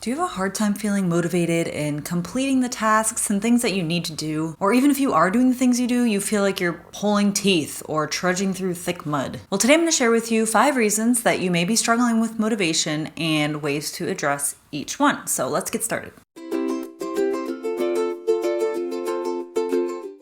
Do you have a hard time feeling motivated and completing the tasks and things that you need to do? Or even if you are doing the things you do, you feel like you're pulling teeth or trudging through thick mud? Well, today I'm going to share with you 5 reasons that you may be struggling with motivation and ways to address each one. So let's get started.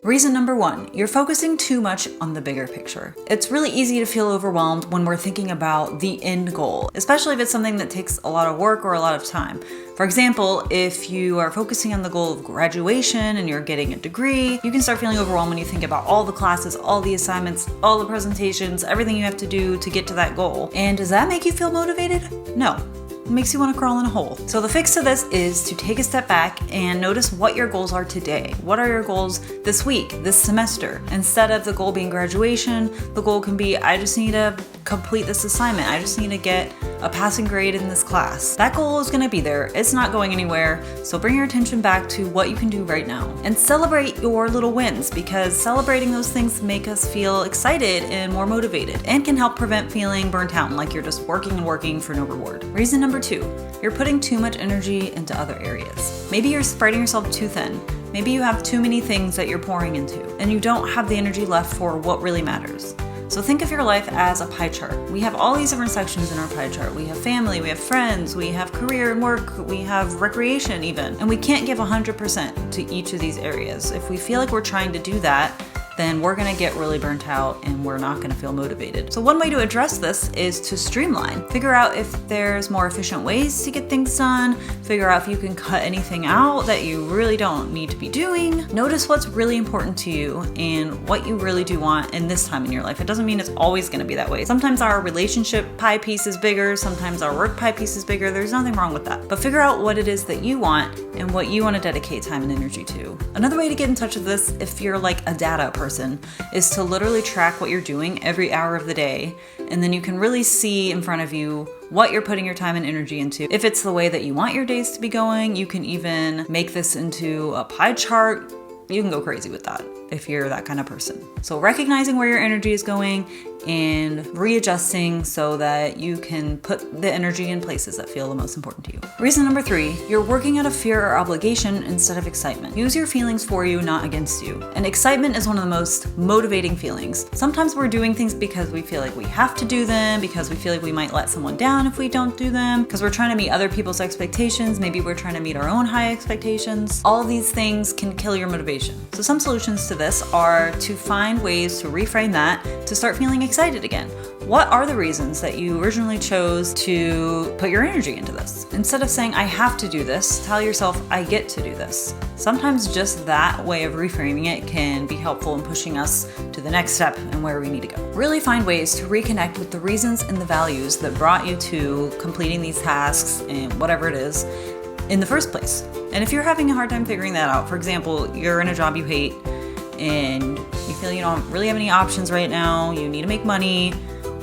Reason number 1, you're focusing too much on the bigger picture. It's really easy to feel overwhelmed when we're thinking about the end goal, especially if it's something that takes a lot of work or a lot of time. For example, if you are focusing on the goal of graduation and you're getting a degree, you can start feeling overwhelmed when you think about all the classes, all the assignments, all the presentations, everything you have to do to get to that goal. And does that make you feel motivated? No. It makes you want to crawl in a hole. So the fix to this is to take a step back and notice what your goals are today. What are your goals this week, this semester? Instead of the goal being graduation, the goal can be, I just need to complete this assignment. I just need to get a passing grade in this class. That goal is going to be there. It's not going anywhere. So bring your attention back to what you can do right now and celebrate your little wins, because celebrating those things make us feel excited and more motivated and can help prevent feeling burnt out and like you're just working and working for no reward. Reason number 2, you're putting too much energy into other areas. Maybe you're spreading yourself too thin. Maybe you have too many things that you're pouring into and you don't have the energy left for what really matters. So think of your life as a pie chart. We have all these different sections in our pie chart. We have family, we have friends, we have career and work, we have recreation even. And we can't give 100% to each of these areas. If we feel like we're trying to do that, then we're gonna get really burnt out and we're not gonna feel motivated. So one way to address this is to streamline. Figure out if there's more efficient ways to get things done. Figure out if you can cut anything out that you really don't need to be doing. Notice what's really important to you and what you really do want in this time in your life. It doesn't mean it's always gonna be that way. Sometimes our relationship pie piece is bigger, sometimes our work pie piece is bigger. There's nothing wrong with that. But figure out what it is that you want and what you wanna dedicate time and energy to. Another way to get in touch with this, if you're like a data person, is to literally track what you're doing every hour of the day, and then you can really see in front of you what you're putting your time and energy into. If it's the way that you want your days to be going, you can even make this into a pie chart. You can go crazy with that if you're that kind of person. So recognizing where your energy is going and readjusting so that you can put the energy in places that feel the most important to you. Reason number 3, you're working out of fear or obligation instead of excitement. Use your feelings for you, not against you. And excitement is one of the most motivating feelings. Sometimes we're doing things because we feel like we have to do them, because we feel like we might let someone down if we don't do them, because we're trying to meet other people's expectations. Maybe we're trying to meet our own high expectations. All of these things can kill your motivation. So some solutions to this are to find ways to reframe that to start feeling excited again. What are the reasons that you originally chose to put your energy into this? Instead of saying, I have to do this, tell yourself, I get to do this. Sometimes just that way of reframing it can be helpful in pushing us to the next step and where we need to go. Really find ways to reconnect with the reasons and the values that brought you to completing these tasks and whatever it is in the first place. And if you're having a hard time figuring that out, for example, you're in a job you hate and you feel you don't really have any options right now, you need to make money,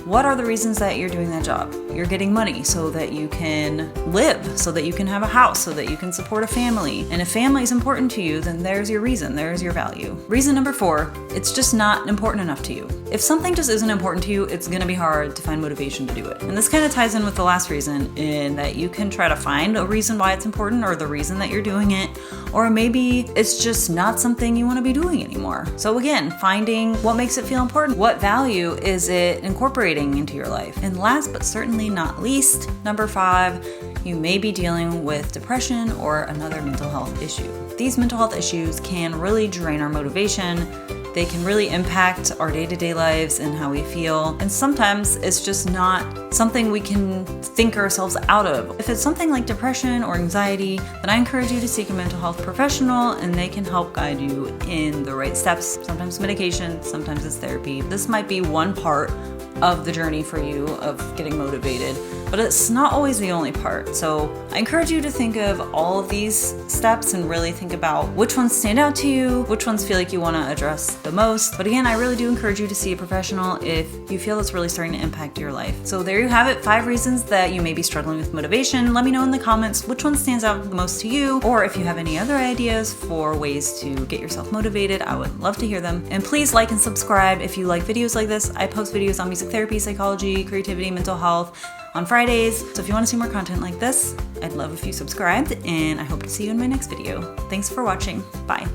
what are the reasons that you're doing that job? You're getting money so that you can live, so that you can have a house, so that you can support a family. And if family is important to you, then there's your reason, there's your value. Reason number 4, it's just not important enough to you. If something just isn't important to you, it's gonna be hard to find motivation to do it. And this kind of ties in with the last reason, in that you can try to find a reason why it's important or the reason that you're doing it, or maybe it's just not something you wanna be doing anymore. So again, finding what makes it feel important. What value is it incorporating into your life? And last but certainly not least, number 5, you may be dealing with depression or another mental health issue. These mental health issues can really drain our motivation. They can really impact our day-to-day lives and how we feel. And sometimes it's just not something we can think ourselves out of. If it's something like depression or anxiety, then I encourage you to seek a mental health professional and they can help guide you in the right steps. Sometimes medication, sometimes it's therapy. This might be one part of the journey for you of getting motivated, but it's not always the only part. So I encourage you to think of all of these steps and really think about which ones stand out to you, which ones feel like you want to address the most. But again, I really do encourage you to see a professional if you feel it's really starting to impact your life. So there you have it, 5 reasons that you may be struggling with motivation. Let me know in the comments which one stands out the most to you, or if you have any other ideas for ways to get yourself motivated, I would love to hear them. And please like and subscribe if you like videos like this. I post videos on music therapy, psychology, creativity, mental health, on Fridays. So if you want to see more content like this, I'd love if you subscribed, and I hope to see you in my next video. Thanks for watching. Bye.